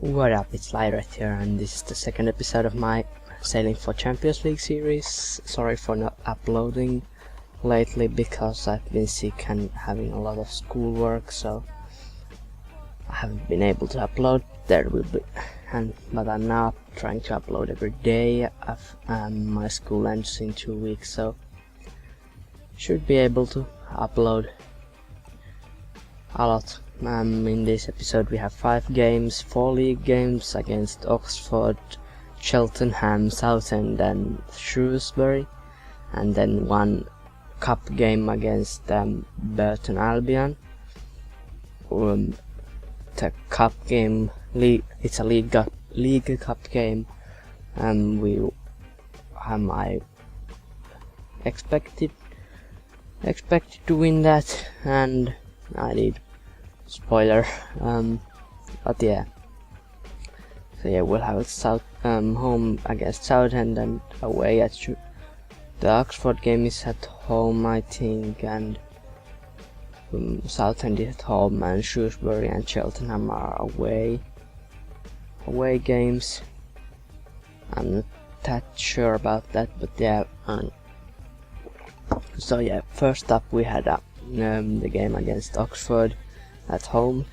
What up, it's Lyret here, and this is the second episode of my Sailing for Champions League series. Sorry for not uploading lately because I've been sick and having a lot of schoolwork, so I haven't been able to upload. But I'm now trying to upload every day. My school ends in 2 weeks, so should be able to upload a lot. In this episode we have 5 games, 4 league games against Oxford, Cheltenham, Southend and Shrewsbury, and then 1 cup game against Burton Albion. The cup game, it's a league cup game, and I expected to win that, and I did. Spoiler, but yeah. So yeah, we'll have home against Southend and away at the Oxford game is at home, I think, and Southend is at home, and Shrewsbury and Cheltenham are away games. I'm not that sure about that, but yeah. So yeah, first up we had the game against Oxford at home,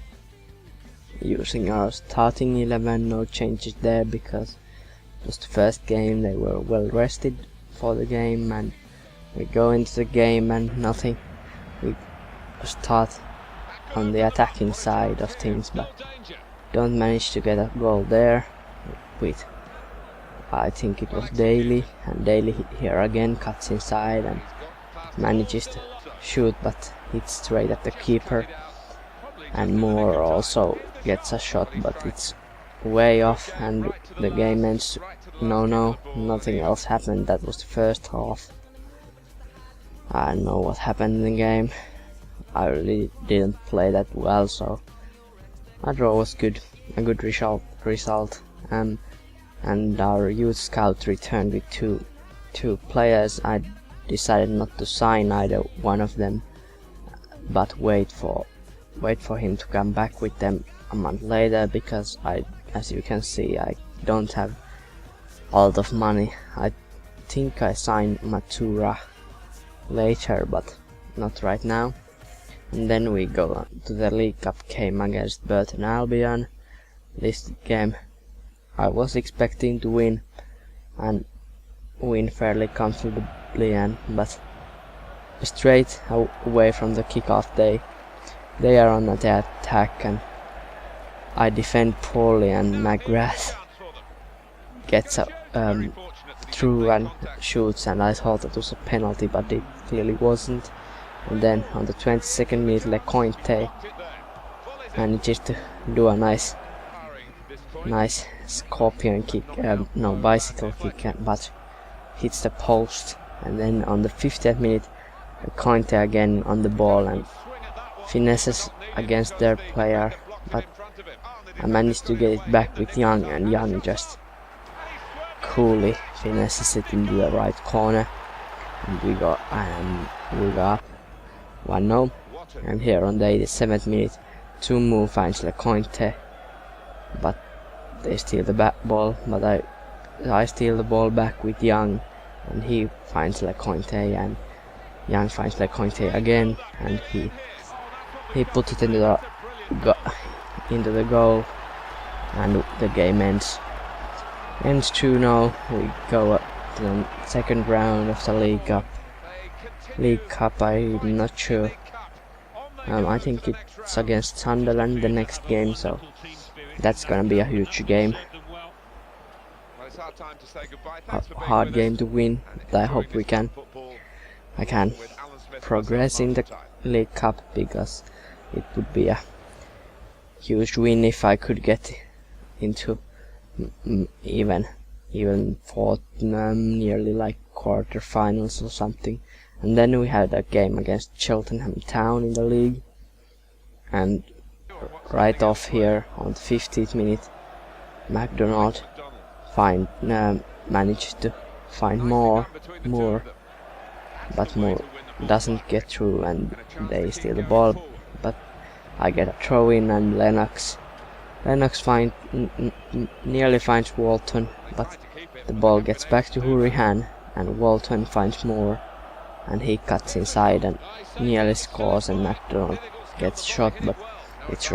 using our starting 11, no changes there because it was the first game. They were well rested for the game, and we go into the game and nothing. We start on the attacking side of things, but don't manage to get a goal there with, I think it was Daly, and Daly here again cuts inside and manages to shoot, but hits straight at the keeper. And Moore also gets a shot, but it's way off, and the game ends. Nothing else happened. That was the first half. I don't know what happened in the game. I really didn't play that well, so a draw was good, a good result. And our youth scout returned with two players. I decided not to sign either one of them, but wait for him to come back with them a month later, because as you can see, I don't have a lot of money. I think I signed Matura later, but not right now. And then we go to the League Cup game against Burton Albion. This game I was expecting to win, and win fairly comfortably, but straight away from the kickoff they are on the attack, and I defend poorly, and McGrath gets through and shoots, and I thought it was a penalty, but it clearly wasn't. And then on the 22nd minute, Lecointe manages to do a nice scorpion kick, bicycle kick, but hits the post. And then on the 50th minute, Lecointe again on the ball and finesses against their player, but I managed to get it back with Young, and Young just coolly finesses it into the right corner, and we got up 1-0. And here on the 87th minute, Tumu finds Lecointe, but they steal the ball, but I steal the ball back with Young, and he finds Lecointe, and Young finds Lecointe again, and he puts it into the goal, and the game ends 2-0. We go up to the second round of the League Cup. I'm not sure. I think it's against Sunderland the next game, so that's gonna be a huge game. A hard game to win, but I hope I can progress in the League Cup, because it would be a huge win if I could get into even fourth, nearly like quarterfinals or something. And then we had a game against Cheltenham Town in the league, and right off here on the 50th minute, MacDonald manages to find Moore, but Moore doesn't get through, and they steal the ball, but I get a throw in, and Lennox Lennox nearly finds Walton, but the ball gets back to Hurahan, and Walton finds Moore, and he cuts inside and nearly scores, and McDonald gets shot, but it's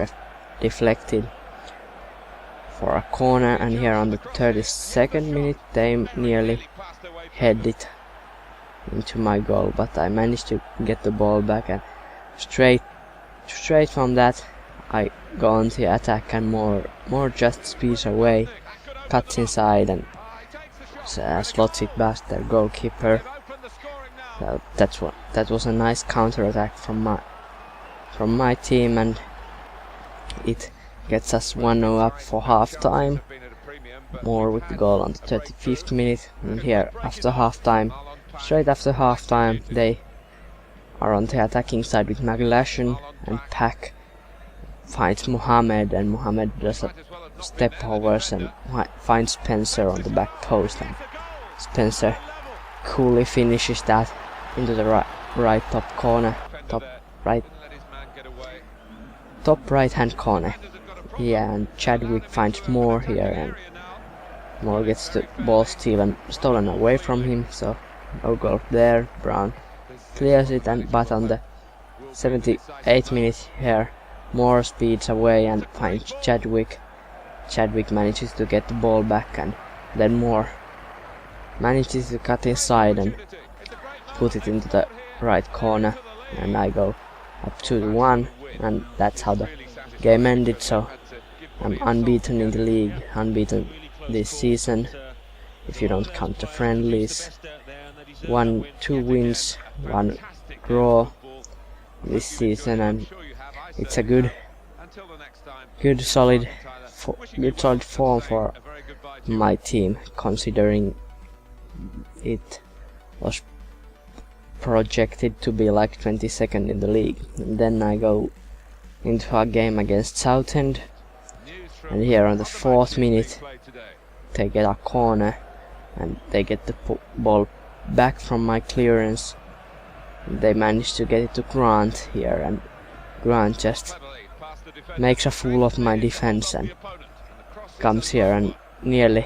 deflected for a corner. And here on the 32nd minute they nearly head it into my goal, but I managed to get the ball back, and straight from that I go on the attack, and more just speeds away, cuts inside and slots it past their goalkeeper. So that was a nice counter attack from my team, and it gets us 1-0 up for half time. Moore with the goal on the 35th minute, and here straight after half time they are on the attacking side with McLashan, and Pack finds Mohamed, and Mohamed does a step overs and finds Spencer on the back post, and Spencer coolly finishes that into the right top corner, top right hand corner. Yeah, and Chadwick finds Moore here, and Moore gets the ball stolen away from him, so no goal there. Brown clears it, but on the 78th minute here Moore speeds away and finds Chadwick. Chadwick manages to get the ball back, and then Moore manages to cut inside and put it into the right corner, and I go up 2-1, and that's how the game ended. So I'm unbeaten in the league, unbeaten this season if you don't count the friendlies. 2 wins, 1 draw this season, and it's a good solid form for my team, considering it was projected to be like 22nd in the league. And then I go into a game against Southend, and here on the 4th minute they get a corner, and they get the ball back from my clearance. They manage to get it to Grant here, and Grant just makes a fool of my defense and comes here and nearly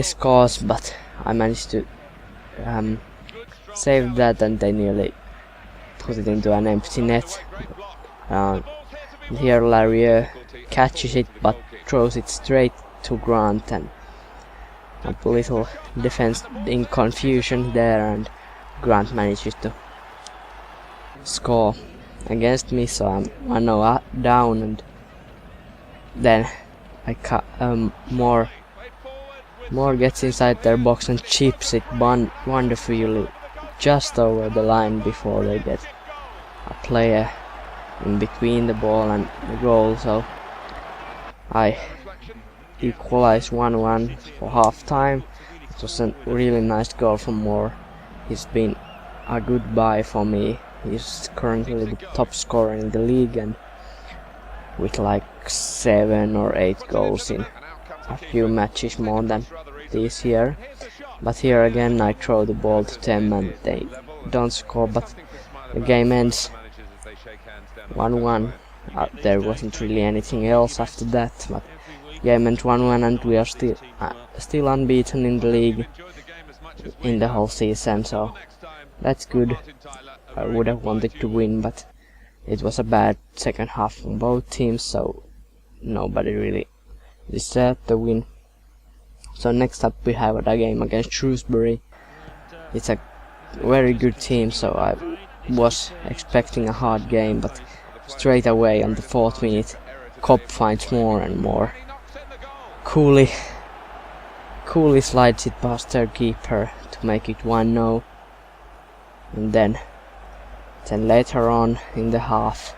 scores, but I managed to save that, and they nearly put it into an empty net. And here Larieux catches it but throws it straight to Grant, and a little defense in confusion there, and Grant manages to score against me, so I'm 1-0 down. And then Moore gets inside their box and chips it wonderfully just over the line before they get a player in between the ball and the goal, so I equalize 1-1 for half time. It was a really nice goal from Moore. He's been a good buy for me. He's currently the top scorer in the league, and with like 7 or 8 goals in a few matches more than this year. But here again I throw the ball to them and they don't score, but the game ends 1-1. There wasn't really anything else after that, but game ends 1-1, and we are still unbeaten in the league in the whole season, so that's good. I would have wanted to win, but it was a bad second half from both teams, so nobody really deserved the win. So next up we have a game against Shrewsbury. It's a very good team, so I was expecting a hard game, but straight away on the 4th minute Cobb finds Moore, and Moore coolly slides it past their keeper to make it 1-0. And then later on in the half,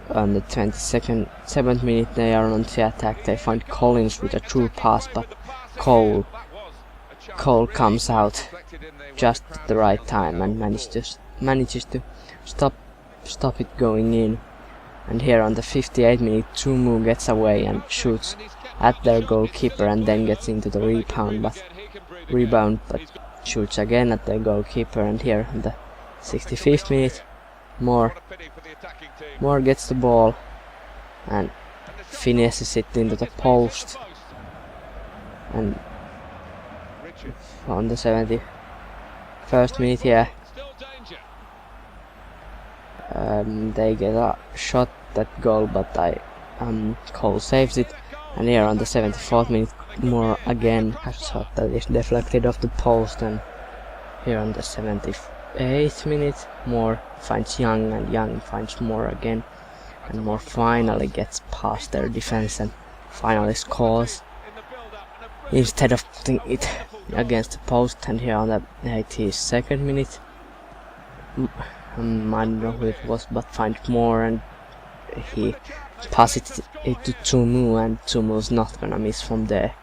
on the 7th minute, they are on the attack. They find Collins with a true pass, but Cole comes out just at the right time and manages to stop it going in. And here on the 58th minute, Tumu gets away and shoots at their goalkeeper, and then gets into the rebound, but shoots again at their goalkeeper. And here on the 65th minute, Moore gets the ball and finishes it into the post. And on the 71st minute, yeah, they get a shot at goal, but Cole saves it. And here on the 74th minute, Moore again a shot that is deflected off the post. And here on the 78th minute, Moore finds Young, and Young finds Moore again, and Moore finally gets past their defense and finally scores instead of putting it against the post. And here on the 82nd minute, I don't know who it was, but finds Moore, and he passes it to Tumu, and Tumu's not gonna miss from there.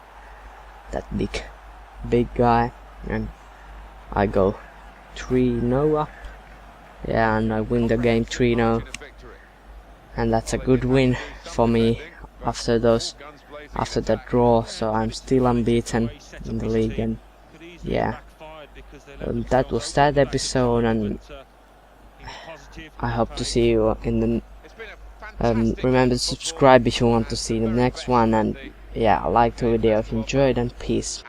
That big guy, and I go 3-0 up. Yeah, and I win the game 3-0, and that's a good win for me after that draw. So I'm still unbeaten in the league, and yeah, that was that episode, and I hope to see you in the remember to subscribe if you want to see the next one, and yeah, like the video if you enjoyed, and peace.